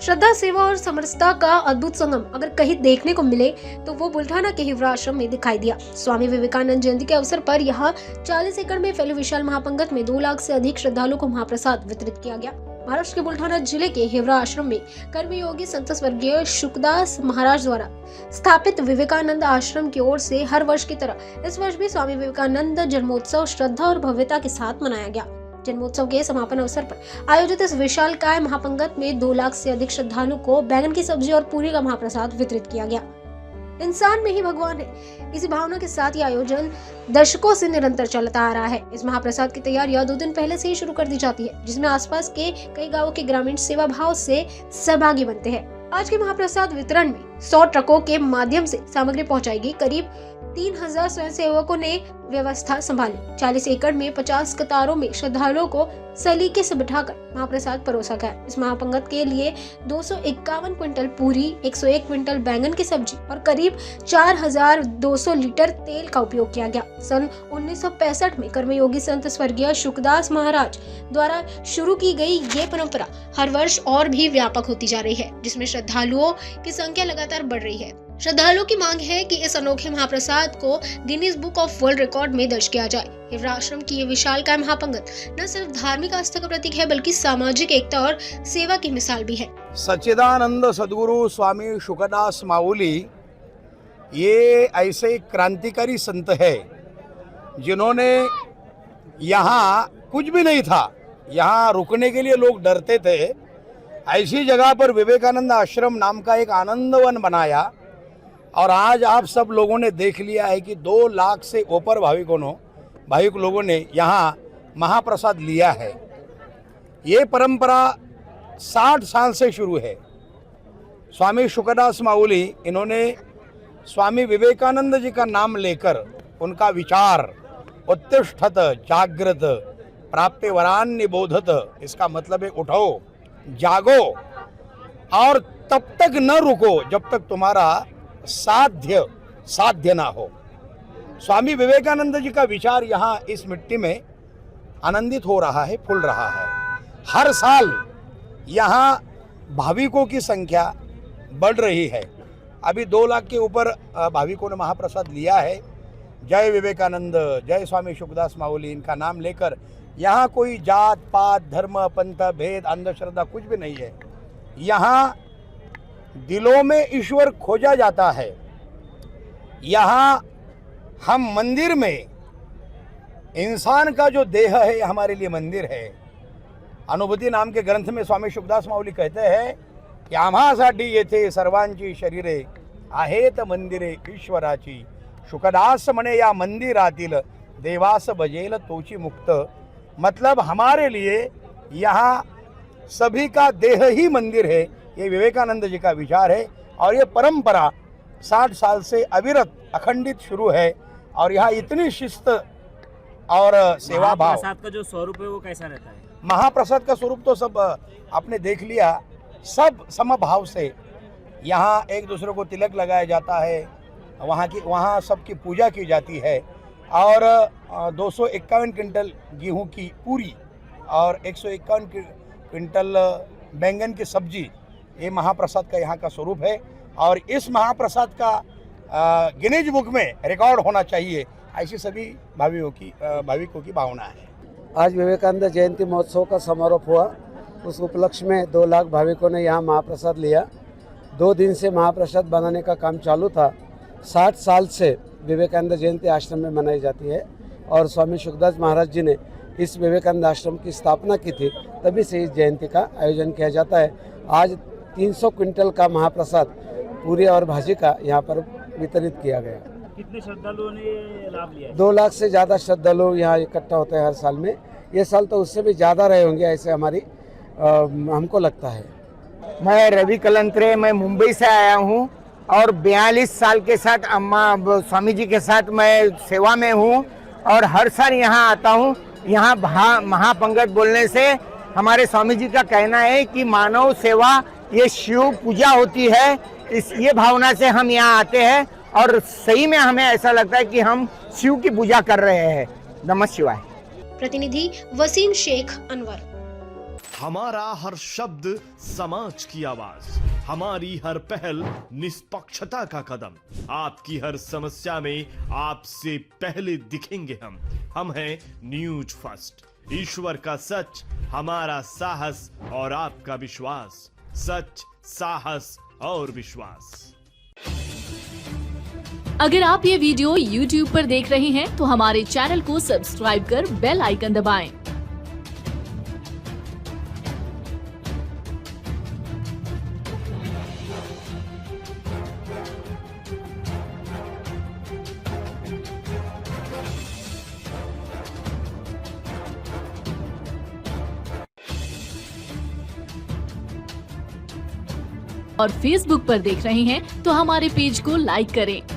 श्रद्धा, सेवा और समरसता का अद्भुत संगम अगर कहीं देखने को मिले तो वो बुल्ढाना के हिवरा आश्रम में दिखाई दिया। स्वामी विवेकानंद जयंती के अवसर पर यहाँ 40 एकड़ में फैले विशाल महापंगत में 2 लाख से अधिक श्रद्धालुओं को महाप्रसाद वितरित किया गया। महाराष्ट्र के बुल्ढाना जिले के हिवरा आश्रम में कर्मयोगी संत स्वर्गीय शुकदास महाराज द्वारा स्थापित विवेकानंद आश्रम की ओर से हर वर्ष की तरह इस वर्ष भी स्वामी विवेकानंद जन्मोत्सव श्रद्धा और भव्यता के साथ मनाया गया। जन्मोत्सव के समापन अवसर पर आयोजित इस विशालकाय महापंगत में 2 लाख से अधिक श्रद्धालुओं को बैंगन की सब्जी और पूरी का महाप्रसाद वितरित किया गया। इंसान में ही भगवान है, इसी भावना के साथ ये आयोजन दशकों से निरंतर चलता आ रहा है। इस महाप्रसाद की तैयारियां 2 दिन पहले से ही शुरू कर दी जाती है, जिसमें आसपास के कई गांवों के ग्रामीण सेवा भाव से सहभागी बनते हैं। आज के महाप्रसाद वितरण में 100 ट्रकों के माध्यम से सामग्री पहुंचाएगी। करीब 3000 स्वयंसेवकों ने व्यवस्था संभाली। 40 एकड़ में 50 कतारों में श्रद्धालुओं को सलीके से बिठाकर महाप्रसाद परोसा गया। इस महापंगत के लिए 251 क्विंटल पूरी, 101 क्विंटल बैंगन की सब्जी और करीब 4200 लीटर तेल का उपयोग किया गया। सन 1965 में कर्मयोगी संत स्वर्गीय शुकदास महाराज द्वारा शुरू की गई ये परंपरा हर वर्ष और भी व्यापक होती जा रही है, जिसमें श्रद्धालुओं की संख्या लगातार बढ़ रही है। श्रद्धालुओं की मांग है कि इस अनोखे महाप्रसाद को Guinness book of world record में दर्ज किया जाए। हिवरा आश्रम की ये विशालकाय महापंगत न सिर्फ धार्मिक आस्था का प्रतीक है, बल्कि सामाजिक एकता और सेवा की मिसाल भी है। सच्चिदानंद सद्गुरु स्वामी शुकदास माऊली ये ऐसे क्रांतिकारी संत है जिन्होंने यहाँ कुछ भी नहीं था, यहाँ रुकने के लिए लोग डरते थे। ऐसी जगह पर विवेकानंद आश्रम नाम का एक आनंदवन बनाया और आज आप सब लोगों ने देख लिया है कि 2 लाख से ऊपर भाविक लोगों ने यहाँ महाप्रसाद लिया है। ये परंपरा 60 साल से शुरू है। स्वामी शुकदास माऊली इन्होंने स्वामी विवेकानंद जी का नाम लेकर उनका विचार उत्तिष्ठत जागृत प्राप्य वरान्य बोधत, इसका मतलब है उठो, जागो और तब तक न रुको जब तक तुम्हारा साध्य ना हो। स्वामी विवेकानंद जी का विचार यहाँ इस मिट्टी में आनंदित हो रहा है, फूल रहा है। हर साल यहाँ भाविकों की संख्या बढ़ रही है। अभी 2 लाख के ऊपर भाविकों ने महाप्रसाद लिया है। जय विवेकानंद, जय स्वामी शुकदास माऊली, इनका नाम लेकर यहाँ कोई जात पात धर्म पंथ भेद अंधश्रद्धा कुछ भी नहीं है। यहाँ दिलों में ईश्वर खोजा जाता है। यहाँ हम मंदिर में, इंसान का जो देह है हमारे लिए मंदिर है। अनुभूति नाम के ग्रंथ में स्वामी शुकदास माऊली कहते हैं की आम्हासाठी येथे सर्वांची शरीरे आहेत मंदिरे ईश्वराची, शुकदास म्हणे या मंदिरातील देवास बजेल तोची मुक्त। मतलब हमारे लिए यहाँ सभी का देह ही मंदिर है। ये विवेकानंद जी का विचार है और ये परंपरा 60 साल से अविरत अखंडित शुरू है। और यहाँ इतनी शिस्त और सेवा भाव। महाप्रसाद का जो स्वरूप है वो कैसा रहता है? महाप्रसाद का स्वरूप तो सब आपने देख लिया। सब समभाव से यहाँ एक दूसरे को तिलक लगाया जाता है, वहाँ सबकी पूजा की जाती है और 251 क्विंटल गेहूं की पूरी और 151 क्विंटल बैंगन की सब्जी, ये महाप्रसाद का यहाँ का स्वरूप है। और इस महाप्रसाद का गिनीज बुक में रिकॉर्ड होना चाहिए, ऐसी सभी भाविकों की भावना है। आज विवेकानंद जयंती महोत्सव का समारोह हुआ। उस उपलक्ष्य में 2 लाख भाविकों ने यहाँ महाप्रसाद लिया। 2 दिन से महाप्रसाद बनाने का काम चालू था। 60 साल से विवेकानंद जयंती आश्रम में मनाई जाती है और स्वामी शुकदास महाराज जी ने इस विवेकानंद आश्रम की स्थापना की थी, तभी से इस जयंती का आयोजन किया जाता है। आज 300 क्विंटल का महाप्रसाद पूरी और भाजी का यहाँ पर वितरित किया गया। कितने श्रद्धालुओं ने लाभ लिया? 2 लाख से ज़्यादा श्रद्धालु यहाँ इकट्ठा होते हैं हर साल में। ये साल तो उससे भी ज़्यादा रहे होंगे, ऐसे हमको लगता है। मैं रवि कलंत्रे, मैं मुंबई से आया हूँ और 42 साल के साथ अम्मा स्वामी जी के साथ मैं सेवा में हूँ और हर साल यहाँ आता हूँ। यहाँ महापंगत बोलने से हमारे स्वामी जी का कहना है कि मानव सेवा ये शिव पूजा होती है। ये भावना से हम यहाँ आते हैं और सही में हमें ऐसा लगता है कि हम शिव की पूजा कर रहे हैं। नमः शिवाय। प्रतिनिधि वसीम शेख अनवर। हमारा हर शब्द समाज की आवाज, हमारी हर पहल निष्पक्षता का कदम। आपकी हर समस्या में आपसे पहले दिखेंगे हम हैं न्यूज फर्स्ट। ईश्वर का सच, हमारा साहस और आपका विश्वास। सच, साहस और विश्वास। अगर आप ये वीडियो YouTube पर देख रहे हैं तो हमारे चैनल को सब्सक्राइब कर बेल आइकन दबाएं। और Facebook पर देख रहे हैं तो हमारे पेज को लाइक करें